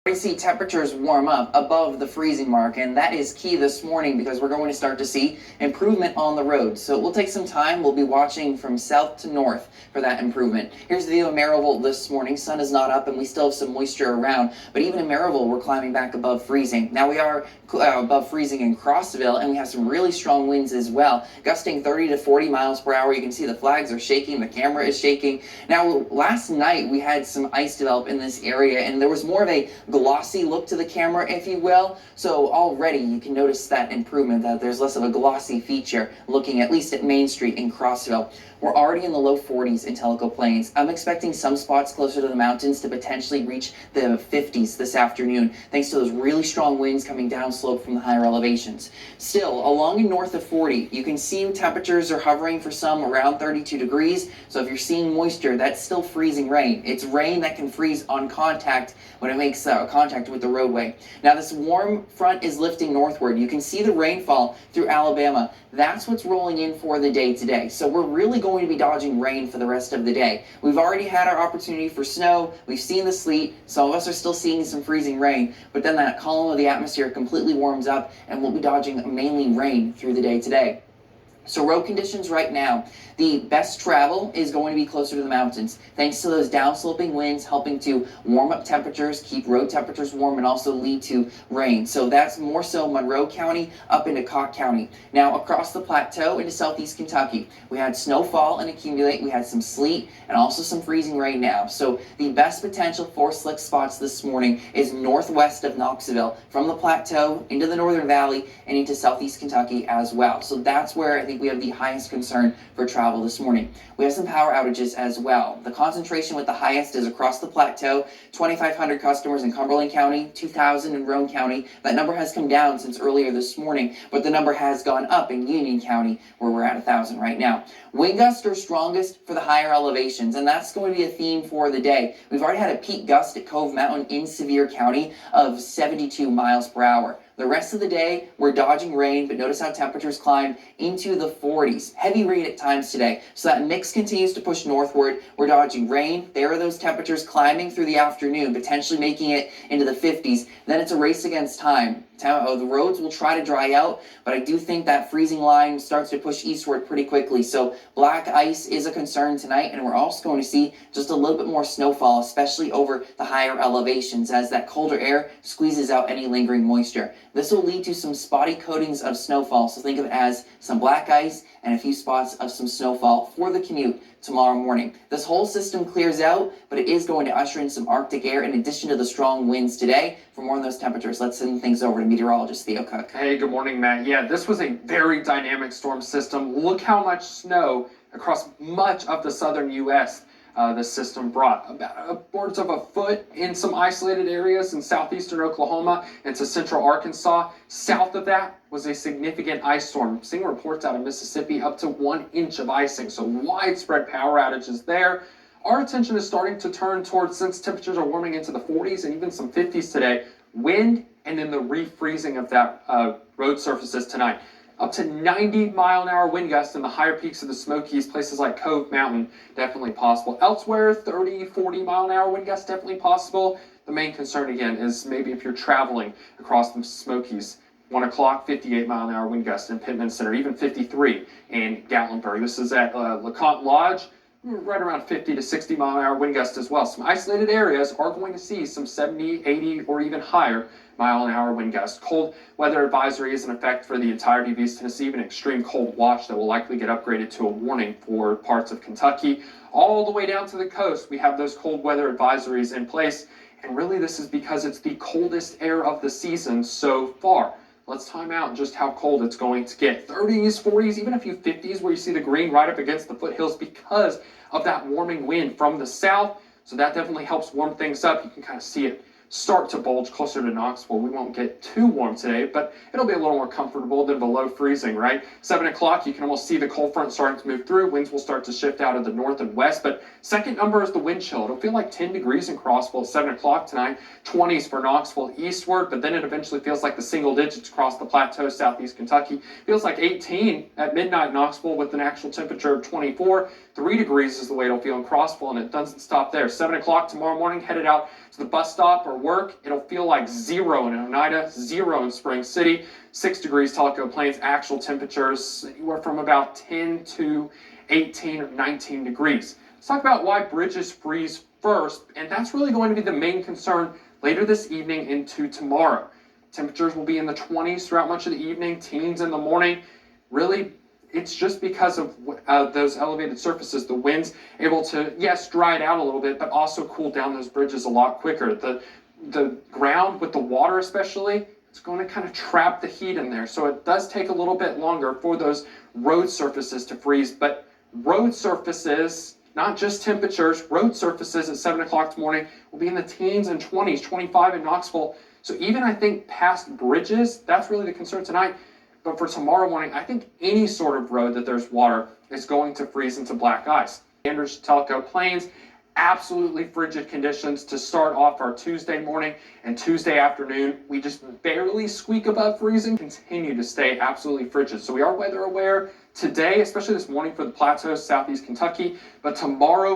We see temperatures warm up above the freezing mark, and that is key this morning because we're going to start to see improvement on the road. So it will take some time. We'll be watching from south to north for that improvement. Here's the view of Maryville this morning. Sun is not up and we still have some moisture around, but even in Maryville we're climbing back above freezing. Now we are above freezing in Crossville, and we have some really strong winds as well, gusting 30 to 40 miles per hour. You can see the flags are shaking, the camera is shaking. Now last night we had some ice develop in this area, and there was more of a glossy look to the camera, if you will. So already you can notice that improvement, that there's less of a glossy feature looking at least at Main Street in Crossville. We're already in the low 40s in Tellico Plains. I'm expecting some spots closer to the mountains to potentially reach the 50s this afternoon, thanks to those really strong winds coming down slope from the higher elevations. Still, along and north of 40, you can see temperatures are hovering for some around 32 degrees. So if you're seeing moisture, that's still freezing rain. It's rain that can freeze on contact when it makes contact with the roadway. Now this warm front is lifting northward. You can see the rainfall through Alabama. That's what's rolling in for the day today. So we're really going to be dodging rain for the rest of the day. We've already had our opportunity for snow. We've seen the sleet. Some of us are still seeing some freezing rain, but then that column of the atmosphere completely warms up and we'll be dodging mainly rain through the day today. So road conditions right now, the best travel is going to be closer to the mountains, thanks to those downsloping winds helping to warm up temperatures, keep road temperatures warm, and also lead to rain. So that's more so Monroe County up into Cocke County. Now across the plateau into southeast Kentucky, we had snowfall and accumulate, we had some sleet, and also some freezing rain now. So the best potential for slick spots this morning is northwest of Knoxville, from the plateau into the Northern Valley and into southeast Kentucky as well. So that's where I think we have the highest concern for travel this morning. We have some power outages as well. The concentration with the highest is across the plateau, 2,500 customers in Cumberland County, 2,000 in Roane County. That number has come down since earlier this morning, but the number has gone up in Union County, where we're at 1,000 right now. Wind gusts are strongest for the higher elevations, and that's going to be a theme for the day. We've already had a peak gust at Cove Mountain in Sevier County of 72 miles per hour. The rest of the day, we're dodging rain, but notice how temperatures climb into the 40s. Heavy rain at times today. So that mix continues to push northward. We're dodging rain. There are those temperatures climbing through the afternoon, potentially making it into the 50s. Then it's a race against time. The roads will try to dry out, but I do think that freezing line starts to push eastward pretty quickly. So black ice is a concern tonight, and we're also going to see just a little bit more snowfall, especially over the higher elevations, as that colder air squeezes out any lingering moisture. This will lead to some spotty coatings of snowfall, so think of it as some black ice and a few spots of some snowfall for the commute tomorrow morning. This whole system clears out, but it is going to usher in some Arctic air in addition to the strong winds today. For more on those temperatures, let's send things over to meteorologist Theo Cook. Hey, good morning, Matt. Yeah, this was a very dynamic storm system. Look how much snow across much of the southern U.S. This system brought. About upwards of a foot in some isolated areas in southeastern Oklahoma into central Arkansas. South of that was a significant ice storm. Seeing reports out of Mississippi up to 1 inch of icing, so widespread power outages there. Our attention is starting to turn towards, since temperatures are warming into the 40s and even some 50s today, wind and then the refreezing of that road surfaces tonight. Up to 90-mile-an-hour wind gusts in the higher peaks of the Smokies, places like Cove Mountain, definitely possible. Elsewhere, 30, 40-mile-an-hour wind gusts, definitely possible. The main concern, again, is maybe if you're traveling across the Smokies. 1 o'clock, 58-mile-an-hour wind gusts in Pittman Center, even 53 in Gatlinburg. This is at LeConte Lodge, right around 50 to 60-mile-an-hour wind gusts as well. Some isolated areas are going to see some 70, 80, or even higher mile-an-hour wind gusts. Cold weather advisory is in effect for the entirety of East Tennessee, even extreme cold watch that will likely get upgraded to a warning for parts of Kentucky. All the way down to the coast, we have those cold weather advisories in place, and really this is because it's the coldest air of the season so far. Let's time out just how cold it's going to get. 30s, 40s, even a few 50s where you see the green right up against the foothills because of that warming wind from the south. So that definitely helps warm things up. You can kind of see it start to bulge closer to Knoxville. We won't get too warm today, but it'll be a little more comfortable than below freezing, right? 7 o'clock, you can almost see the cold front starting to move through. Winds will start to shift out of the north and west, but second number is the wind chill. It'll feel like 10 degrees in Crossville at 7 o'clock tonight, 20s for Knoxville eastward, but then it eventually feels like the single digits across the plateau, southeast Kentucky. Feels like 18 at midnight Knoxville with an actual temperature of 24. 3 degrees is the way it'll feel in Crossville, and it doesn't stop there. 7 o'clock tomorrow morning, headed out to the bus stop or work, it'll feel like 0 in Oneida, 0 in Spring City, 6 degrees Tellico Plains, actual temperatures anywhere from about 10 to 18 or 19 degrees. Let's talk about why bridges freeze first, and that's really going to be the main concern later this evening into tomorrow. Temperatures will be in the 20s throughout much of the evening, teens in the morning. Really, it's just because of those elevated surfaces. The wind's able to, yes, dry it out a little bit, but also cool down those bridges a lot quicker. The ground with the water especially, it's going to kind of trap the heat in there. So it does take a little bit longer for those road surfaces to freeze. But road surfaces, not just temperatures, road surfaces at 7 o'clock this morning will be in the teens and 20s, 25 in Knoxville. So even I think past bridges, that's really the concern tonight. But for tomorrow morning, I think any sort of road that there's water is going to freeze into black ice. Andrews Tellico Plains, absolutely frigid conditions to start off our Tuesday morning and Tuesday afternoon. We just barely squeak above freezing, continue to stay absolutely frigid. So we are weather aware today, especially this morning for the plateaus, southeast Kentucky, but tomorrow